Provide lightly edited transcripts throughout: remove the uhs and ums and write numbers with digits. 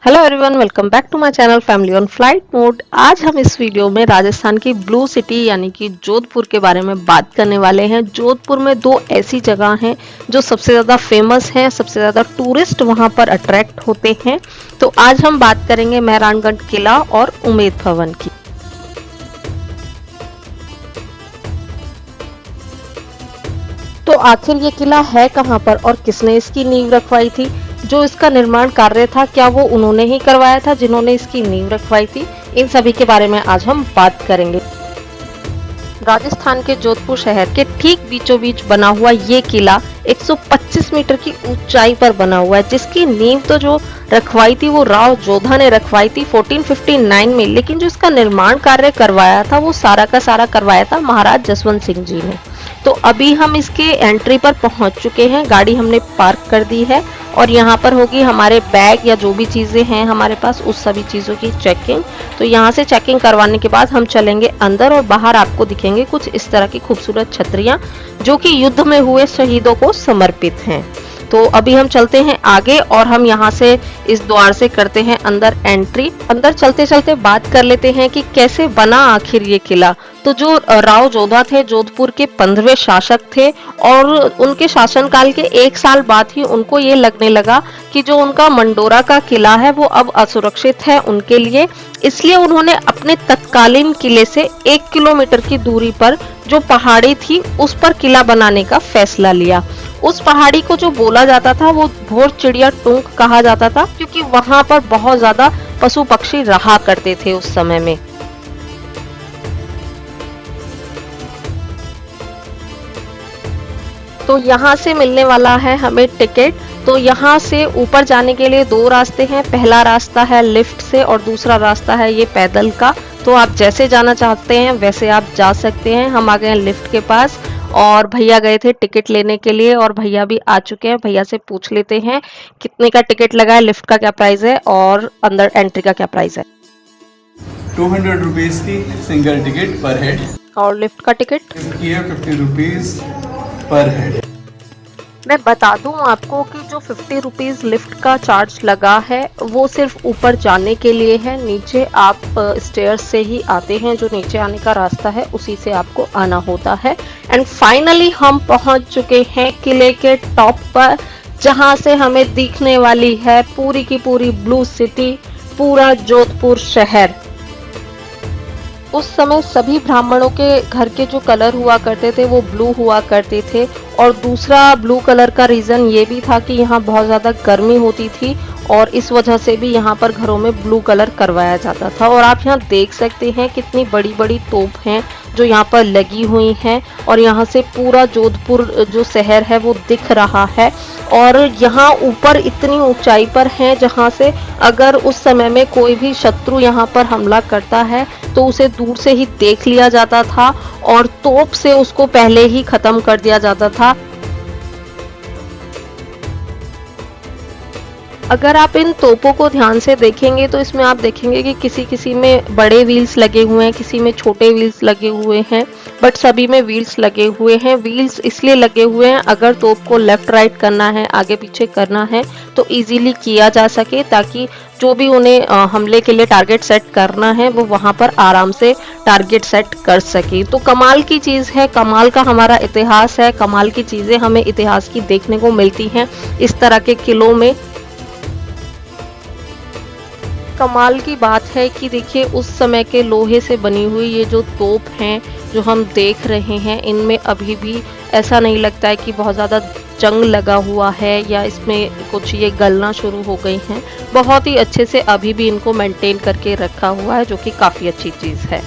Hello everyone, welcome back to my channel family on flight mode. आज हम इस video में राजस्थान की ब्लू सिटी यानी कि जोधपुर के बारे में बात करने वाले हैं। जोधपुर में दो ऐसी जगह हैं जो सबसे ज़्यादा फेमस हैं, सबसे ज़्यादा टूरिस्ट वहां पर अट्रैक्ट होते हैं। तो आज हम बात करेंगे मेहरानगढ़ किला और उमेद भवन की। तो आखिर ये किला है कहाँ पर और किसने इसकी नींव रखवाई थी? जो इसका निर्माण कार्य था, क्या वो उन्होंने ही करवाया था जिन्होंने इसकी नींव रखवाई थी? इन सभी के बारे में आज हम बात करेंगे। राजस्थान के जोधपुर शहर के ठीक बीचों बीच बना हुआ ये किला 125 मीटर की ऊंचाई पर बना हुआ है, जिसकी नींव तो जो रखवाई थी वो राव जोधा ने रखवाई थी 1459 में, लेकिन जो इसका निर्माण कार्य करवाया था वो सारा का सारा करवाया था महाराज जसवंत सिंह जी ने। तो अभी हम इसके एंट्री पर पहुंच चुके हैं, गाड़ी हमने पार्क कर दी है और यहाँ पर होगी हमारे बैग या जो भी चीज़ें हैं हमारे पास उस सभी चीज़ों की चेकिंग। तो यहाँ से चेकिंग करवाने के बाद हम चलेंगे अंदर और बाहर आपको दिखेंगे कुछ इस तरह की खूबसूरत छतरियाँ जो कि युद्ध में हुए शहीदों को समर्पित हैं। तो अभी हम चलते हैं आगे और हम यहाँ से इस द्वार से करते हैं अंदर एंट्री। अंदर चलते चलते बात कर लेते हैं कि कैसे बना आखिर ये किला। तो जो राव जोधा थे जोधपुर के 15वें शासक थे और उनके शासनकाल के 1 साल बाद ही उनको ये लगने लगा कि जो उनका मंडोरा का किला है वो अब असुरक्षित है उनके लिए। इसलिए उन्होंने अपने तत्कालीन किले से 1 किलोमीटर की दूरी पर जो पहाड़ी थी उस पर किला बनाने का फैसला लिया। उस पहाड़ी को जो बोला जाता था वो भोर चिड़िया टूंक कहा जाता था, क्योंकि वहां पर बहुत ज्यादा पशु पक्षी रहा करते थे उस समय में। तो यहाँ से मिलने वाला है हमें टिकट। तो यहाँ से ऊपर जाने के लिए 2 रास्ते हैं। पहला रास्ता है लिफ्ट से और दूसरा रास्ता है ये पैदल का। तो आप जैसे जाना चाहते हैं वैसे आप जा सकते हैं। हम आ गए हैं लिफ्ट के पास और भैया गए थे टिकट लेने के लिए और भैया भी आ चुके हैं। भैया से पूछ लेते हैं कितने का टिकट लगा है, लिफ्ट का क्या प्राइस है और अंदर एंट्री का क्या प्राइस है। 200 रुपीज़ की सिंगल टिकट पर हेड और लिफ्ट का टिकट की है 50 रुपीज़ पर हेड। मैं बता दूं आपको कि जो 50 रुपीज लिफ्ट का चार्ज लगा है वो सिर्फ ऊपर जाने के लिए है। नीचे आप स्टेयर्स से ही आते हैं, जो नीचे आने का रास्ता है उसी से आपको आना होता है। एंड फाइनली हम पहुंच चुके हैं किले के टॉप पर, जहां से हमें दिखने वाली है पूरी की पूरी ब्लू सिटी, पूरा जोधपुर शहर। उस समय सभी ब्राह्मणों के घर के जो कलर हुआ करते थे वो ब्लू हुआ करते थे और दूसरा ब्लू कलर का रीज़न ये भी था कि यहाँ बहुत ज़्यादा गर्मी होती थी और इस वजह से भी यहाँ पर घरों में ब्लू कलर करवाया जाता था। और आप यहाँ देख सकते हैं कितनी बड़ी बड़ी तोप हैं जो यहाँ पर लगी हुई हैं और यहाँ से पूरा जोधपुर जो शहर है वो दिख रहा है। और यहाँ ऊपर इतनी ऊंचाई पर है जहाँ से अगर उस समय में कोई भी शत्रु यहाँ पर हमला करता है तो उसे दूर से ही देख लिया जाता था और तोप से उसको पहले ही खत्म कर दिया जाता था। अगर आप इन तोपों को ध्यान से देखेंगे तो इसमें आप देखेंगे कि किसी किसी में बड़े व्हील्स लगे हुए हैं, किसी में छोटे व्हील्स लगे हुए हैं, बट सभी में व्हील्स लगे हुए हैं। व्हील्स इसलिए लगे हुए हैं अगर तोप को लेफ्ट राइट करना है, आगे पीछे करना है तो इजीली किया जा सके, ताकि जो भी उन्हें हमले के लिए टारगेट सेट करना है वो वहां पर आराम से टारगेट सेट कर सके। तो कमाल की चीज़ है, कमाल का हमारा इतिहास है, कमाल की चीज़ें हमें इतिहास की देखने को मिलती हैं इस तरह के किलों में। कमाल की बात है कि देखिए उस समय के लोहे से बनी हुई ये जो तोप हैं जो हम देख रहे हैं, इनमें अभी भी ऐसा नहीं लगता है कि बहुत ज़्यादा जंग लगा हुआ है या इसमें कुछ ये गलना शुरू हो गई हैं। बहुत ही अच्छे से अभी भी इनको मेंटेन करके रखा हुआ है, जो कि काफ़ी अच्छी चीज़ है।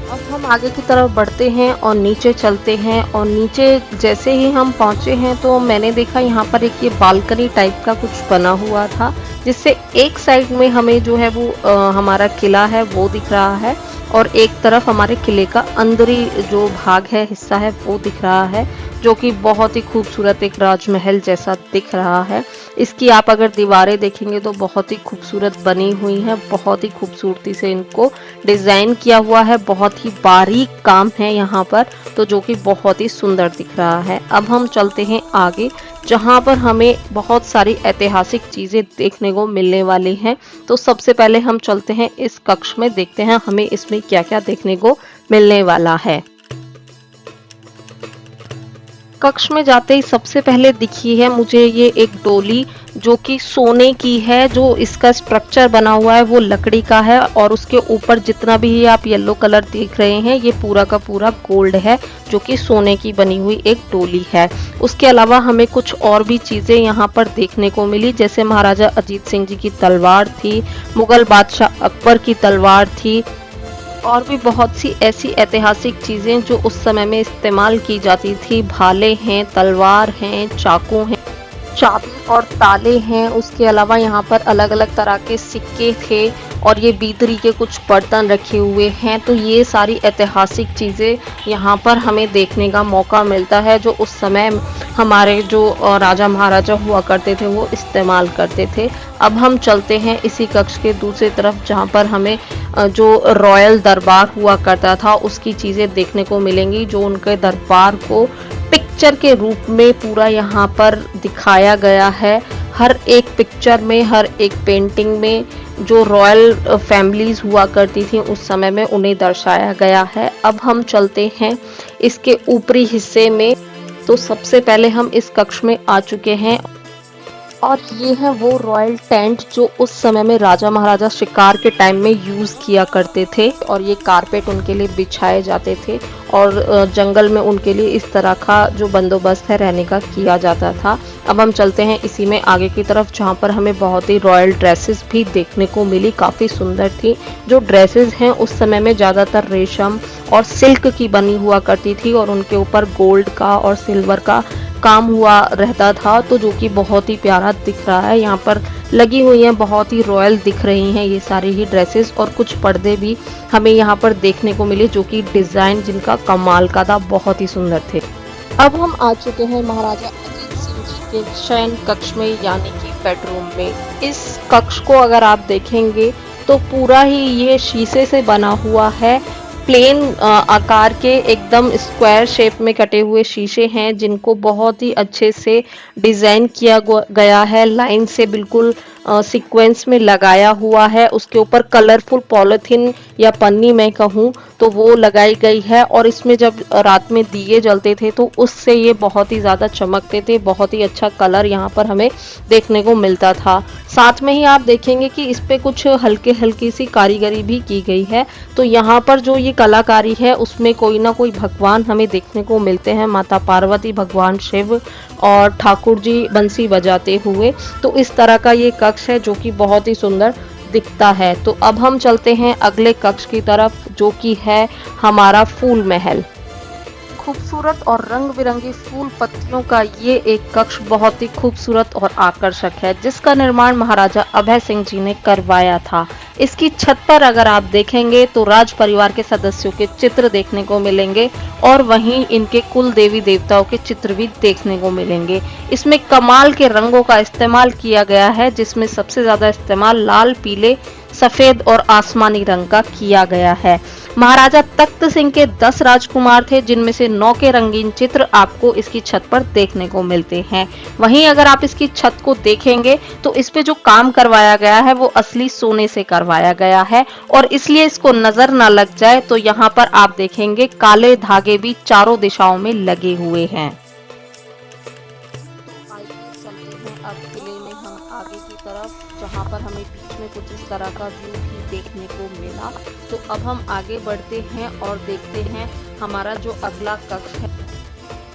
अब हम आगे की तरफ बढ़ते हैं और नीचे चलते हैं और नीचे जैसे ही हम पहुंचे हैं तो मैंने देखा यहाँ पर एक ये बालकनी टाइप का कुछ बना हुआ था, जिससे एक साइड में हमें जो है वो हमारा किला है वो दिख रहा है और एक तरफ हमारे किले का अंदरी जो भाग है, हिस्सा है वो दिख रहा है। जो कि बहुत ही खूबसूरत एक राजमहल जैसा दिख रहा है। इसकी आप अगर दीवारें देखेंगे तो बहुत ही खूबसूरत बनी हुई हैं, बहुत ही खूबसूरती से इनको डिज़ाइन किया हुआ है, बहुत ही बारीक काम है यहाँ पर, तो जो कि बहुत ही सुंदर दिख रहा है। अब हम चलते हैं आगे, जहाँ पर हमें बहुत सारी ऐतिहासिक चीज़ें देखने को मिलने वाली हैं। तो सबसे पहले हम चलते हैं इस कक्ष में, देखते हैं हमें इसमें क्या-क्या देखने को मिलने वाला है। कक्ष में जाते ही सबसे पहले दिखी है मुझे ये एक डोली, जो कि सोने की है। जो इसका स्ट्रक्चर बना हुआ है वो लकड़ी का है और उसके ऊपर जितना भी आप येलो कलर देख रहे हैं ये पूरा का पूरा गोल्ड है, जो कि सोने की बनी हुई एक डोली है। उसके अलावा हमें कुछ और भी चीज़ें यहाँ पर देखने को मिली, जैसे महाराजा अजीत सिंह जी की तलवार थी, मुगल बादशाह अकबर की तलवार थी, और भी बहुत सी ऐसी ऐतिहासिक चीज़ें जो उस समय में इस्तेमाल की जाती थी। भाले हैं, तलवार हैं, चाकू हैं, चाबी और ताले हैं। उसके अलावा यहाँ पर अलग अलग तरह के सिक्के थे और ये बीतरी के कुछ बर्तन रखे हुए हैं। तो ये सारी ऐतिहासिक चीज़ें यहाँ पर हमें देखने का मौका मिलता है, जो उस समय हमारे जो राजा महाराजा हुआ करते थे वो इस्तेमाल करते थे। अब हम चलते हैं इसी कक्ष के दूसरी तरफ, जहाँ पर हमें जो रॉयल दरबार हुआ करता था उसकी चीज़ें देखने को मिलेंगी, जो उनके दरबार को पिक्चर के रूप में पूरा यहाँ पर दिखाया गया है। हर एक पिक्चर में, हर एक पेंटिंग में जो रॉयल फैमिलीज हुआ करती थी उस समय में उन्हें दर्शाया गया है। अब हम चलते हैं इसके ऊपरी हिस्से में। तो सबसे पहले हम इस कक्ष में आ चुके हैं और ये है वो रॉयल टेंट जो उस समय में राजा महाराजा शिकार के टाइम में यूज़ किया करते थे, और ये कारपेट उनके लिए बिछाए जाते थे और जंगल में उनके लिए इस तरह का जो बंदोबस्त है रहने का किया जाता था। अब हम चलते हैं इसी में आगे की तरफ, जहाँ पर हमें बहुत ही रॉयल ड्रेसेस भी देखने को मिली, काफ़ी सुंदर थी। जो ड्रेसेस हैं उस समय में ज़्यादातर रेशम और सिल्क की बनी हुआ करती थी और उनके ऊपर गोल्ड का और सिल्वर का काम हुआ रहता था, तो जो कि बहुत ही प्यारा दिख रहा है। यहाँ पर लगी हुई हैं, बहुत ही रॉयल दिख रही हैं ये सारी ही ड्रेसेस, और कुछ पर्दे भी हमें यहाँ पर देखने को मिले जो कि डिज़ाइन जिनका कमाल का था, बहुत ही सुंदर थे। अब हम आ चुके हैं महाराजा अजीत सिंह जी के शयन कक्ष में, यानी कि बेडरूम में। इस कक्ष को अगर आप देखेंगे तो पूरा ही ये शीशे से बना हुआ है। प्लेन आकार के एकदम स्क्वायर शेप में कटे हुए शीशे हैं, जिनको बहुत ही अच्छे से डिज़ाइन किया गया है, लाइन से बिल्कुल सीक्वेंस में लगाया हुआ है। उसके ऊपर कलरफुल पॉलिथीन या पन्नी मैं कहूँ तो वो लगाई गई है, और इसमें जब रात में दिए जलते थे तो उससे ये बहुत ही ज़्यादा चमकते थे। बहुत ही अच्छा कलर यहाँ पर हमें देखने को मिलता था। साथ में ही आप देखेंगे कि इस पे कुछ हल्की सी कारीगरी भी की गई है। तो यहाँ पर जो ये कलाकारी है उसमें कोई ना कोई भगवान हमें देखने को मिलते हैं, माता पार्वती, भगवान शिव और ठाकुर जी बंसी बजाते हुए। तो इस तरह का ये कक्ष है जो कि बहुत ही सुंदर दिखता है। तो अब हम चलते हैं अगले कक्ष की तरफ, जो कि है हमारा फूल महल। खूबसूरत और रंग बिरंगी फूल पत्तियों का ये एक कक्ष बहुत ही खूबसूरत और आकर्षक है, जिसका निर्माण महाराजा अभय सिंह जी ने करवाया था। इसकी छत पर अगर आप देखेंगे तो राज परिवार के सदस्यों के चित्र देखने को मिलेंगे और वहीं इनके कुल देवी देवताओं के चित्र भी देखने को मिलेंगे। इसमें कमाल के रंगों का इस्तेमाल किया गया है, जिसमें सबसे ज्यादा इस्तेमाल लाल, पीले, सफेद और आसमानी रंग का किया गया है। महाराजा तख्त सिंह के 10 राजकुमार थे, जिनमें से 9 के रंगीन चित्र आपको इसकी छत पर देखने को मिलते हैं। वहीं अगर आप इसकी छत को देखेंगे तो इस पे जो काम करवाया गया है वो असली सोने से करवाया गया है, और इसलिए इसको नजर ना लग जाए तो यहाँ पर आप देखेंगे काले धागे भी चारों दिशाओं में लगे हुए हैं। अब किले में हम आगे की तरफ, जहाँ पर हमें बीच में कुछ इस तरह का व्यू भी देखने को मिला। तो अब हम आगे बढ़ते हैं और देखते हैं हमारा जो अगला कक्ष है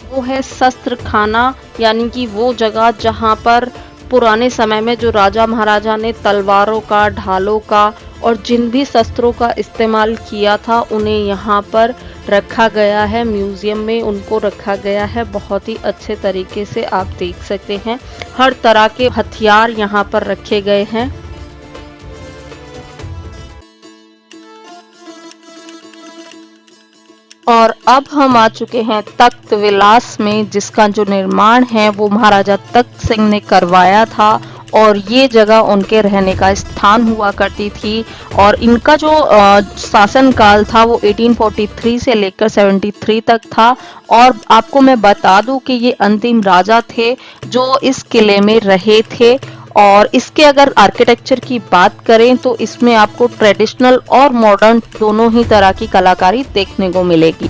वो है शस्त्र खाना, यानी कि वो जगह जहाँ पर पुराने समय में जो राजा महाराजा ने तलवारों का, ढालों का और जिन भी शस्त्रों का इस्तेमाल किया था उन्हें यहाँ पर रखा गया है। म्यूजियम में उनको रखा गया है। बहुत ही अच्छे तरीके से आप देख सकते हैं, हर तरह के हथियार यहाँ पर रखे गए हैं। और अब हम आ चुके हैं तख्त विलास में, जिसका जो निर्माण है वो महाराजा तख्त सिंह ने करवाया था और ये जगह उनके रहने का स्थान हुआ करती थी। और इनका जो शासन काल था वो 1843 से लेकर 73 तक था। और आपको मैं बता दूं कि ये अंतिम राजा थे जो इस किले में रहे थे। और इसके अगर आर्किटेक्चर की बात करें तो इसमें आपको ट्रेडिशनल और मॉडर्न दोनों ही तरह की कलाकारी देखने को मिलेगी।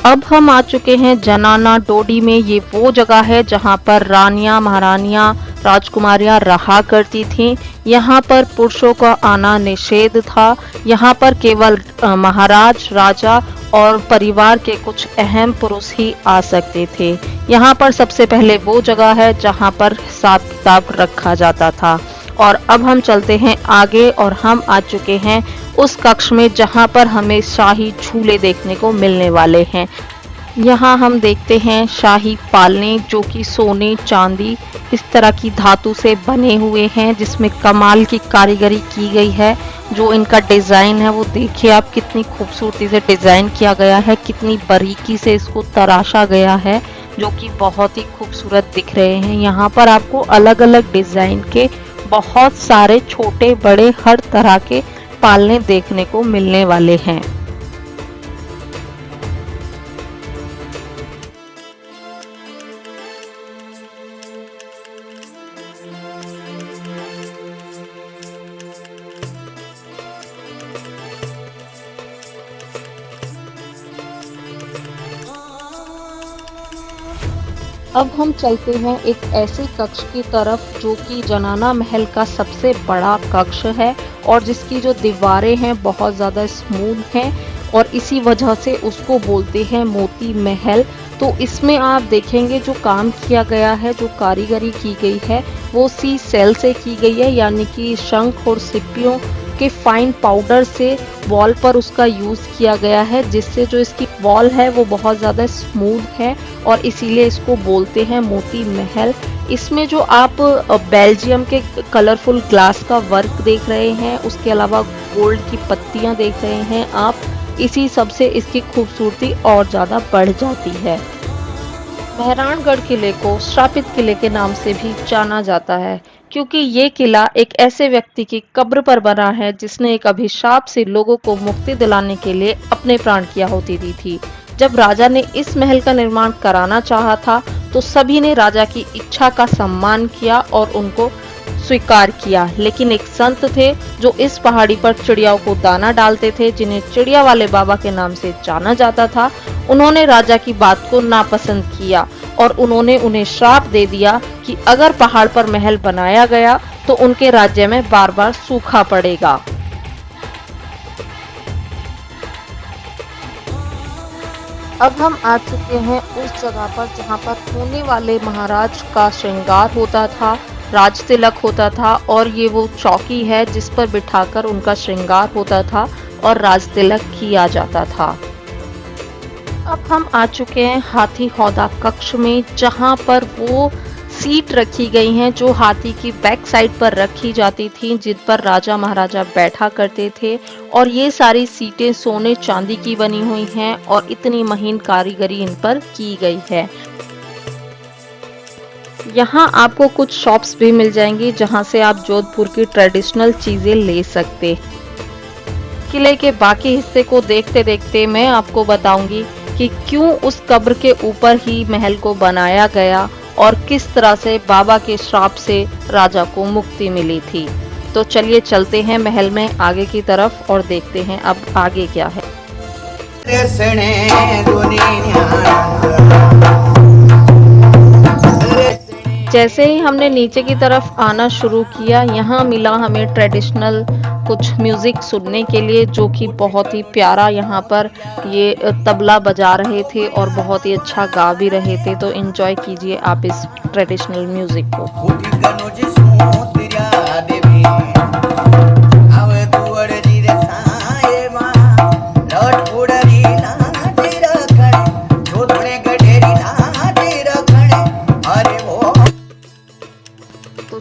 अब हम आ चुके हैं जनाना डोडी में। ये वो जगह है जहाँ पर रानियां, महारानियां, राजकुमारियां रहा करती थीं। यहाँ पर पुरुषों का आना निषेध था। यहाँ पर केवल महाराज, राजा और परिवार के कुछ अहम पुरुष ही आ सकते थे। यहाँ पर सबसे पहले वो जगह है जहाँ पर हिसाब किताब रखा जाता था। और अब हम चलते हैं आगे और हम आ चुके हैं उस कक्ष में जहां पर हमें शाही झूले देखने को मिलने वाले हैं। यहाँ हम देखते हैं शाही पालने जो कि सोने, चांदी इस तरह की धातु से बने हुए हैं, जिसमें कमाल की कारीगरी की गई है। जो इनका डिज़ाइन है वो देखिए आप, कितनी खूबसूरती से डिज़ाइन किया गया है, कितनी बारीकी से इसको तराशा गया है, जो कि बहुत ही खूबसूरत दिख रहे हैं। यहाँ पर आपको अलग अलग डिज़ाइन के बहुत सारे छोटे बड़े हर तरह के पालने देखने को मिलने वाले हैं। अब हम चलते हैं एक ऐसे कक्ष की तरफ जो कि जनाना महल का सबसे बड़ा कक्ष है और जिसकी जो दीवारें हैं बहुत ज़्यादा स्मूथ हैं और इसी वजह से उसको बोलते हैं मोती महल। तो इसमें आप देखेंगे जो काम किया गया है, जो कारीगरी की गई है वो सी सेल से की गई है, यानी कि शंख और सिप्पियों के फाइन पाउडर से वॉल पर उसका यूज़ किया गया है, जिससे जो इसकी वॉल है वो बहुत ज़्यादा स्मूथ है और इसीलिए इसको बोलते हैं मोती महल। इसमें जो आप बेल्जियम के कलरफुल ग्लास का वर्क देख रहे हैं, उसके अलावा गोल्ड की पत्तियां देख रहे हैं आप, इसी सब से इसकी खूबसूरती और ज़्यादा बढ़ जाती है। मेहरानगढ़ किले को श्रापित किले के नाम से भी जाना जाता है, क्योंकि ये किला एक ऐसे व्यक्ति की कब्र पर बना है जिसने एक अभिशाप से लोगों को मुक्ति दिलाने के लिए अपने प्राण की आहुति दी थी। जब राजा ने इस महल का निर्माण कराना चाहा था तो सभी ने राजा की इच्छा का सम्मान किया और उनको स्वीकार किया। लेकिन एक संत थे जो इस पहाड़ी पर चिड़ियाओं को दाना डालते थे, जिन्हें चिड़िया वाले बाबा के नाम से जाना जाता था। उन्होंने राजा की बात को नापसंद किया और उन्होंने उन्हें श्राप दे दिया कि अगर पहाड़ पर महल बनाया गया तो उनके राज्य में बार बार सूखा पड़ेगा। अब हम आ चुके हैं उस जगह पर जहां पर होने वाले महाराज का श्रृंगार होता था, राज तिलक होता था, और ये वो चौकी है जिस पर बिठाकर उनका श्रृंगार होता था और राज तिलक किया जाता था। अब हम आ चुके हैं हाथी हौदा कक्ष में, जहां पर वो सीट रखी गई हैं जो हाथी की बैक साइड पर रखी जाती थी, जिन पर राजा महाराजा बैठा करते थे। और ये सारी सीटें सोने चांदी की बनी हुई हैं और इतनी महीन कारीगरी इन पर की गई है। यहाँ आपको कुछ शॉप्स भी मिल जाएंगी जहाँ से आप जोधपुर की ट्रेडिशनल चीजें ले सकते। किले के बाकी हिस्से को देखते देखते मैं आपको बताऊंगी कि क्यों उस कब्र के ऊपर ही महल को बनाया गया और किस तरह से बाबा के श्राप से राजा को मुक्ति मिली थी। तो चलिए चलते हैं महल में आगे की तरफ और देखते हैं अब आगे क्या है। जैसे ही हमने नीचे की तरफ आना शुरू किया, यहाँ मिला हमें ट्रेडिशनल कुछ म्यूजिक सुनने के लिए, जो कि बहुत ही प्यारा यहाँ पर ये तबला बजा रहे थे और बहुत ही अच्छा गा भी रहे थे। तो एंजॉय कीजिए आप इस ट्रेडिशनल म्यूजिक को।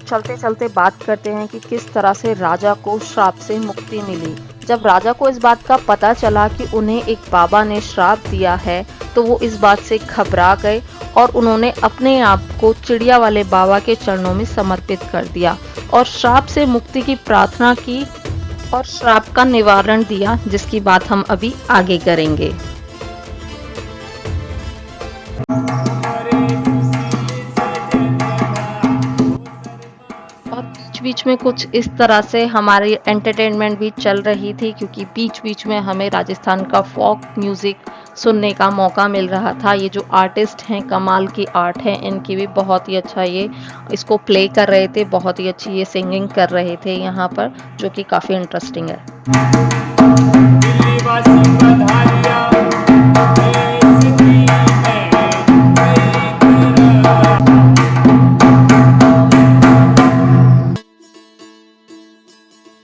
चलते चलते बात करते हैं कि किस तरह से राजा को श्राप से मुक्ति मिली। जब राजा को इस बात का पता चला कि उन्हें एक बाबा ने श्राप दिया है तो वो इस बात से घबरा गए और उन्होंने अपने आप को चिड़िया वाले बाबा के चरणों में समर्पित कर दिया और श्राप से मुक्ति की प्रार्थना की और श्राप का निवारण दिया, जिसकी बात हम अभी आगे करेंगे। और बीच में कुछ इस तरह से हमारी एंटरटेनमेंट भी चल रही थी, क्योंकि बीच बीच में हमें राजस्थान का फोक म्यूजिक सुनने का मौका मिल रहा था। ये जो आर्टिस्ट हैं, कमाल की आर्ट है इनकी भी, बहुत ही अच्छा ये इसको प्ले कर रहे थे, बहुत ही अच्छी ये सिंगिंग कर रहे थे यहाँ पर, जो कि काफ़ी इंटरेस्टिंग है।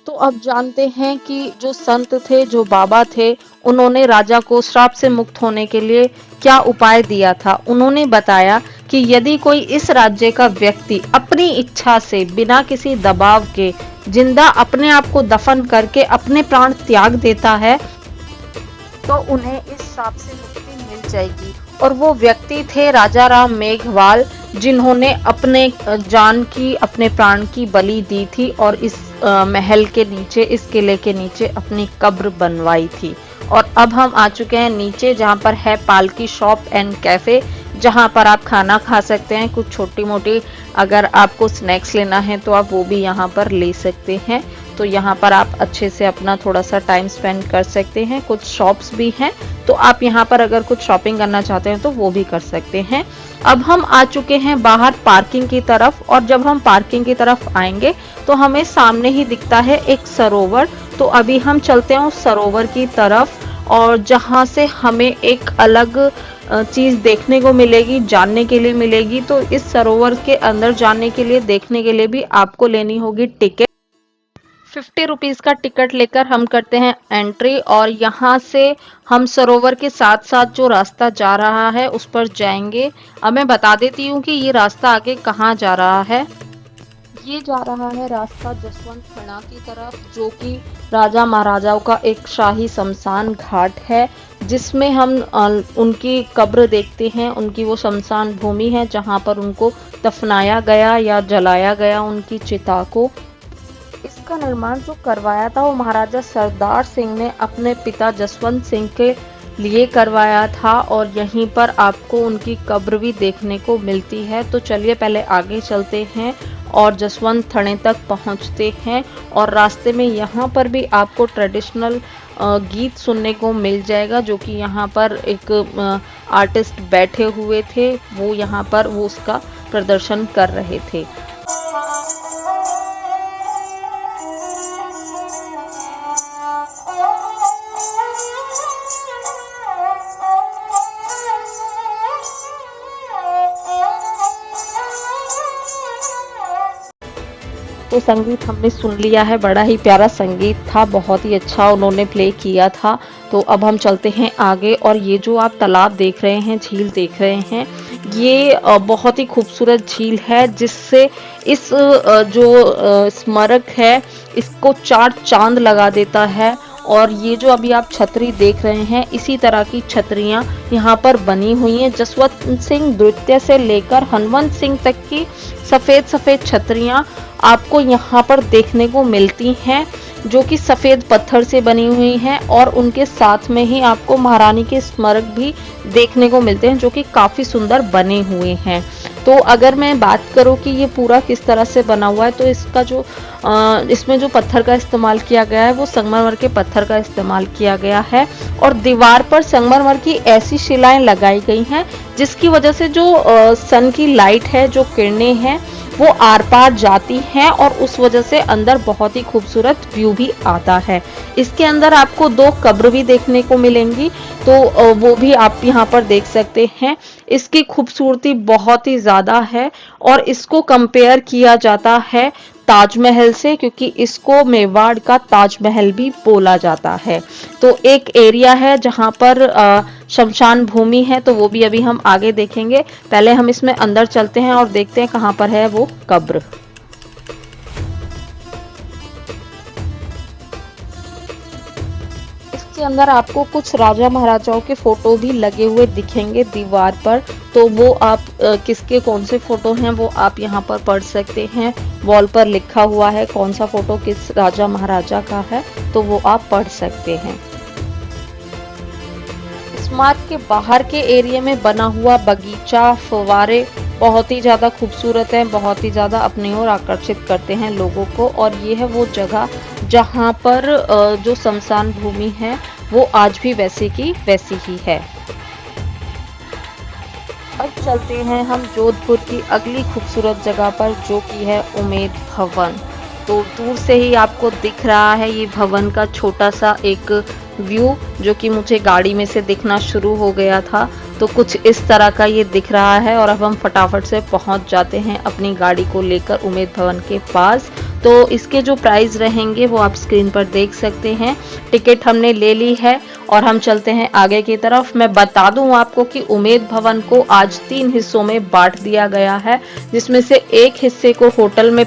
तो अब जानते हैं कि जो संत थे, जो बाबा थे, उन्होंने राजा को श्राप से मुक्त होने के लिए क्या उपाय दिया था। उन्होंने बताया कि यदि कोई इस राज्य का व्यक्ति अपनी इच्छा से बिना किसी दबाव के जिंदा अपने आप को दफन करके अपने प्राण त्याग देता है तो उन्हें इस श्राप से मुक्ति मिल जाएगी। और वो व्यक्ति थे राजा राम मेघवाल, जिन्होंने अपने जान की, अपने प्राण की बलि दी थी और इस महल के नीचे, इस किले के नीचे अपनी कब्र बनवाई थी। और अब हम आ चुके हैं नीचे, जहाँ पर है पालकी शॉप एंड कैफे, जहाँ पर आप खाना खा सकते हैं। कुछ छोटी मोटी अगर आपको स्नैक्स लेना है तो आप वो भी यहाँ पर ले सकते हैं। तो यहाँ पर आप अच्छे से अपना थोड़ा सा टाइम स्पेंड कर सकते हैं। कुछ शॉप्स भी हैं, तो आप यहाँ पर अगर कुछ शॉपिंग करना चाहते हैं तो वो भी कर सकते हैं। अब हम आ चुके हैं बाहर पार्किंग की तरफ, और जब हम पार्किंग की तरफ आएंगे तो हमें सामने ही दिखता है एक सरोवर। तो अभी हम चलते हैं उस सरोवर की तरफ, और जहाँ से हमें एक अलग चीज़ देखने को मिलेगी, जानने के लिए मिलेगी। तो इस सरोवर के अंदर जाने के लिए, देखने के लिए भी आपको लेनी होगी टिकट। 50 रुपीज़ का टिकट लेकर हम करते हैं एंट्री, और यहाँ से हम सरोवर के साथ साथ जो रास्ता जा रहा है उस पर जाएंगे। अब मैं बता देती हूँ कि ये रास्ता आगे कहाँ जा रहा है। ये जा रहा है रास्ता जसवंत खाना की तरफ, जो कि राजा महाराजाओं का एक शाही शमशान घाट है, जिसमें हम उनकी कब्र देखते हैं। उनकी वो शमशान भूमि है जहाँ पर उनको दफनाया गया या जलाया गया, उनकी चिता को। इसका निर्माण जो करवाया था वो महाराजा सरदार सिंह ने अपने पिता जसवंत सिंह के लिए करवाया था, और यहीं पर आपको उनकी कब्र भी देखने को मिलती है। तो चलिए पहले आगे चलते हैं और जसवंत थाने तक पहुंचते हैं। और रास्ते में यहाँ पर भी आपको ट्रेडिशनल गीत सुनने को मिल जाएगा, जो कि यहाँ पर एक आर्टिस्ट बैठे हुए थे, वो यहाँ पर वो उसका प्रदर्शन कर रहे थे। तो संगीत हमने सुन लिया है, बड़ा ही प्यारा संगीत था, बहुत ही अच्छा उन्होंने प्ले किया था। तो अब हम चलते हैं आगे, और ये जो आप तालाब देख रहे हैं, झील देख रहे हैं, ये बहुत ही खूबसूरत झील है, जिससे इस जो स्मारक है इसको 4 चांद लगा देता है। और ये जो अभी आप छतरी देख रहे हैं, इसी तरह की छतरियाँ यहाँ पर बनी हुई हैं। जसवंत सिंह द्वितीय से लेकर हनुमंत सिंह तक की सफ़ेद सफ़ेद छतरियाँ आपको यहाँ पर देखने को मिलती हैं, जो कि सफ़ेद पत्थर से बनी हुई हैं। और उनके साथ में ही आपको महारानी के स्मारक भी देखने को मिलते हैं, जो कि काफ़ी सुंदर बने हुए हैं। तो अगर मैं बात करूँ कि ये पूरा किस तरह से बना हुआ है, तो इसका जो इसमें जो पत्थर का इस्तेमाल किया गया है वो संगमरमर के पत्थर का इस्तेमाल किया गया है। और दीवार पर संगमरमर की ऐसी शिलाएं लगाई गई हैं जिसकी वजह से जो सन की लाइट है, जो किरणें हैं, वो आर पार जाती हैं, और उस वजह से अंदर बहुत ही खूबसूरत व्यू भी आता है। इसके अंदर आपको 2 कब्र भी देखने को मिलेंगी, तो वो भी आप यहाँ पर देख सकते हैं। इसकी खूबसूरती बहुत ही ज़्यादा है, और इसको कंपेयर किया जाता है ताजमहल से, क्योंकि इसको मेवाड़ का ताजमहल भी बोला जाता है। तो एक एरिया है जहाँ पर शमशान भूमि है, तो वो भी अभी हम आगे देखेंगे। पहले हम इसमें अंदर चलते हैं और देखते हैं कहाँ पर है वो कब्र। इसके अंदर आपको कुछ राजा महाराजाओं के फोटो भी लगे हुए दिखेंगे दीवार पर, तो वो आप किसके कौन से फोटो हैं वो आप यहाँ पर पढ़ सकते हैं। वॉल पर लिखा हुआ है कौन सा फोटो किस राजा महाराजा का है, तो वो आप पढ़ सकते हैं। स्मारक के बाहर के एरिया में बना हुआ बगीचा, फव्वारे बहुत ही ज़्यादा खूबसूरत है, बहुत ही ज़्यादा अपनी ओर आकर्षित करते हैं लोगों को। और ये है वो जगह जहाँ पर जो शमशान भूमि है वो आज भी वैसी की वैसी ही है। अब चलते हैं हम जोधपुर की अगली खूबसूरत जगह पर, जो कि है उमेद भवन। तो दूर से ही आपको दिख रहा है ये भवन का छोटा सा एक व्यू, जो कि मुझे गाड़ी में से दिखना शुरू हो गया था। तो कुछ इस तरह का ये दिख रहा है और अब हम फटाफट से पहुंच जाते हैं अपनी गाड़ी को लेकर उमेद भवन के पास। तो इसके जो प्राइस रहेंगे वो आप स्क्रीन पर देख सकते हैं। टिकट हमने ले ली है और हम चलते हैं आगे की तरफ। मैं बता दूं आपको कि उमेद भवन को आज 3 हिस्सों में बांट दिया गया है, जिसमें से एक हिस्से को होटल में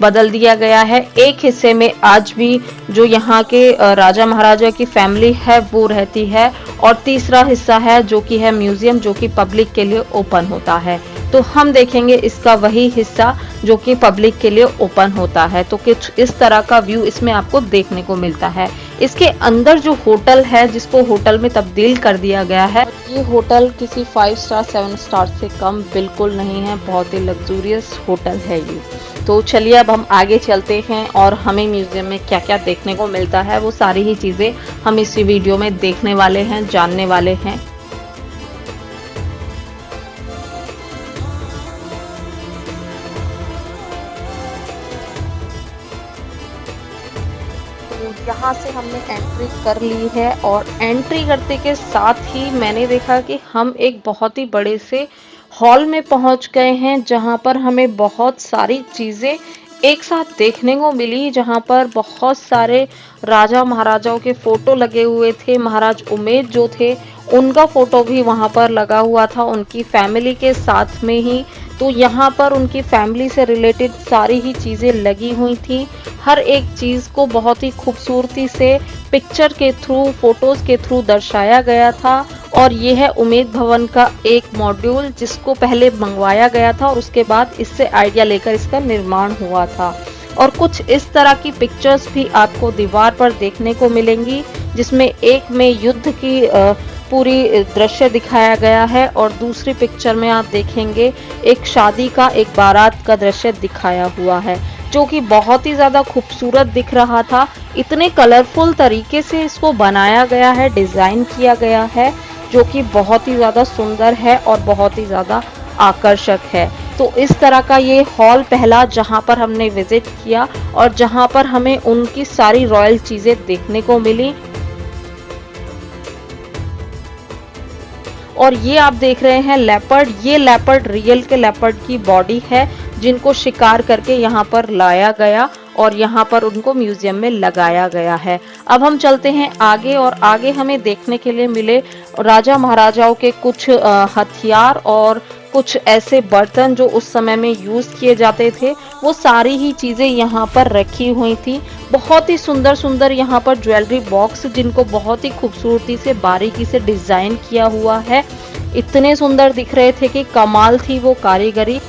बदल दिया गया है, एक हिस्से में आज भी जो यहाँ के राजा महाराजा की फैमिली है वो रहती है, और तीसरा हिस्सा है जो कि है म्यूजियम, जो कि पब्लिक के लिए ओपन होता है। तो हम देखेंगे इसका वही हिस्सा जो कि पब्लिक के लिए ओपन होता है। तो कुछ इस तरह का व्यू इसमें आपको देखने को मिलता है। इसके अंदर जो होटल है जिसको होटल में तब्दील कर दिया गया है, ये होटल किसी 5 स्टार 7 स्टार से कम बिल्कुल नहीं है, बहुत ही लग्जूरियस होटल है ये। तो चलिए अब हम आगे चलते हैं और हमें म्यूजियम में क्या क्या देखने को मिलता है वो सारी ही चीज़ें हम इस वीडियो में देखने वाले हैं, जानने वाले हैं। यहाँ से हमने एंट्री कर ली है और एंट्री करते के साथ ही मैंने देखा कि हम एक बहुत ही बड़े से हॉल में पहुंच गए हैं, जहां पर हमें बहुत सारी चीज़ें एक साथ देखने को मिली, जहां पर बहुत सारे राजा महाराजाओं के फोटो लगे हुए थे। महाराज उमेद जो थे उनका फोटो भी वहां पर लगा हुआ था, उनकी फैमिली के साथ में ही। तो यहाँ पर उनकी फैमिली से रिलेटेड सारी ही चीज़ें लगी हुई थी। हर एक चीज़ को बहुत ही खूबसूरती से पिक्चर के थ्रू, फोटोज़ के थ्रू दर्शाया गया था। और ये है उमेद भवन का एक मॉड्यूल जिसको पहले मंगवाया गया था और उसके बाद इससे आइडिया लेकर इसका निर्माण हुआ था। और कुछ इस तरह की पिक्चर्स भी आपको दीवार पर देखने को मिलेंगी, जिसमें एक में युद्ध की पूरी दृश्य दिखाया गया है और दूसरी पिक्चर में आप देखेंगे एक शादी का, एक बारात का दृश्य दिखाया हुआ है, जो कि बहुत ही ज़्यादा खूबसूरत दिख रहा था। इतने कलरफुल तरीके से इसको बनाया गया है, डिज़ाइन किया गया है, जो कि बहुत ही ज़्यादा सुंदर है और बहुत ही ज़्यादा आकर्षक है। तो इस तरह का ये हॉल पहला जहां पर हमने विजिट किया और जहां पर हमें उनकी सारी रॉयल चीज़ें देखने को मिली। और ये आप देख रहे हैं लेपर्ड, ये लेपर्ड रियल के लेपर्ड की बॉडी है, जिनको शिकार करके यहाँ पर लाया गया और यहाँ पर उनको म्यूजियम में लगाया गया है। अब हम चलते हैं आगे और आगे हमें देखने के लिए मिले राजा महाराजाओं के कुछ हथियार और कुछ ऐसे बर्तन जो उस समय में यूज़ किए जाते थे। वो सारी ही चीज़ें यहाँ पर रखी हुई थी। बहुत ही सुंदर सुंदर यहाँ पर ज्वेलरी बॉक्स, जिनको बहुत ही खूबसूरती से बारीकी से डिज़ाइन किया हुआ है। इतने सुंदर दिख रहे थे कि कमाल थी वो कारीगरी।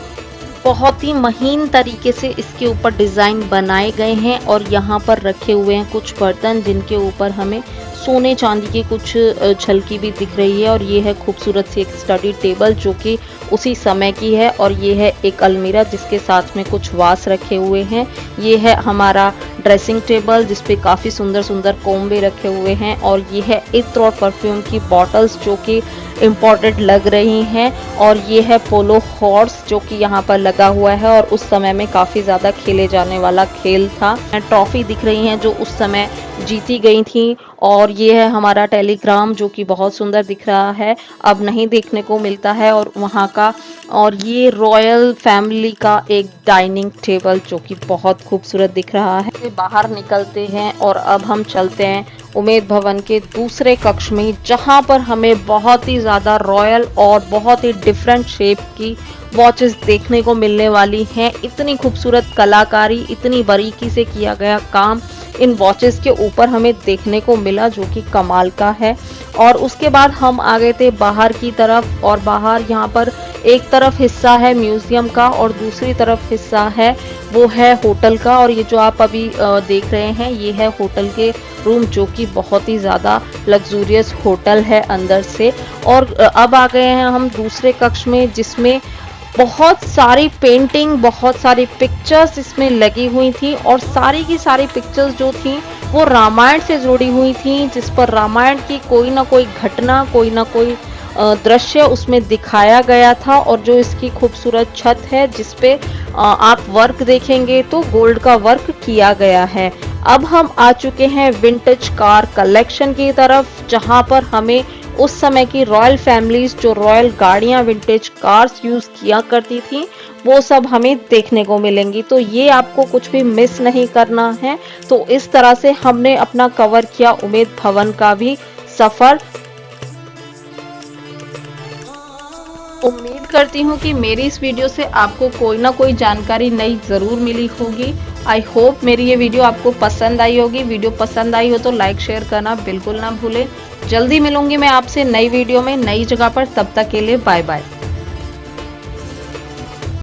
बहुत ही महीन तरीके से इसके ऊपर डिज़ाइन बनाए गए हैं और यहाँ पर रखे हुए हैं कुछ बर्तन, जिनके ऊपर हमें सोने चांदी की कुछ झलकी भी दिख रही है। और ये है खूबसूरत सी एक स्टडी टेबल जो कि उसी समय की है। और ये है एक अलमीरा जिसके साथ में कुछ वास रखे हुए हैं। ये है हमारा ड्रेसिंग टेबल जिस पे काफ़ी सुंदर सुंदर कोम भी रखे हुए हैं। और ये है इत्र और परफ्यूम की बॉटल्स जो कि इम्पोर्टेड लग रही हैं। और ये है पोलो हॉर्स जो कि यहाँ पर लगा हुआ है और उस समय में काफ़ी ज़्यादा खेले जाने वाला खेल था। ट्रॉफी दिख रही हैं जो उस समय जीती गई थी। और ये है हमारा टेलीग्राम जो कि बहुत सुंदर दिख रहा है, अब नहीं देखने को मिलता है और वहाँ का। और ये रॉयल फैमिली का एक डाइनिंग टेबल जो कि बहुत खूबसूरत दिख रहा है। बाहर निकलते हैं और अब हम चलते हैं उमेद भवन के दूसरे कक्ष में, जहाँ पर हमें बहुत ही ज़्यादा रॉयल और बहुत ही डिफरेंट शेप की वॉचेस देखने को मिलने वाली हैं। इतनी खूबसूरत कलाकारी, इतनी बारीकी से किया गया काम इन वॉचेस के ऊपर हमें देखने को मिला, जो कि कमाल का है। और उसके बाद हम आ गए थे बाहर की तरफ, और बाहर यहाँ पर एक तरफ हिस्सा है म्यूजियम का और दूसरी तरफ हिस्सा है वो है होटल का। और ये जो आप अभी देख रहे हैं ये है होटल के रूम, जो कि बहुत ही ज़्यादा लग्जूरियस होटल है अंदर से। और अब आ गए हैं हम दूसरे कक्ष में, जिसमें बहुत सारी पेंटिंग, बहुत सारी पिक्चर्स इसमें लगी हुई थी, और सारी की सारी पिक्चर्स जो थी वो रामायण से जुड़ी हुई थी, जिस पर रामायण की कोई ना कोई घटना, कोई ना कोई दृश्य उसमें दिखाया गया था। और जो इसकी खूबसूरत छत है जिस पे आप वर्क देखेंगे तो गोल्ड का वर्क किया गया है। अब हम आ चुके हैं विंटेज कार कलेक्शन की तरफ, जहां पर हमें उस समय की रॉयल फैमिलीज, जो रॉयल गाड़ियां, विंटेज कार्स यूज किया करती थी, वो सब हमें देखने को मिलेंगी। तो ये आपको कुछ भी मिस नहीं करना है। तो इस तरह से हमने अपना कवर किया उम्मेद भवन का भी सफर। उम्मीद करती हूँ कि मेरी इस वीडियो से आपको कोई ना कोई जानकारी नई ज़रूर मिली होगी। आई होप मेरी ये वीडियो आपको पसंद आई होगी। वीडियो पसंद आई हो तो लाइक शेयर करना बिल्कुल ना भूलें। जल्दी मिलूंगी मैं आपसे नई वीडियो में नई जगह पर, तब तक के लिए बाय बाय।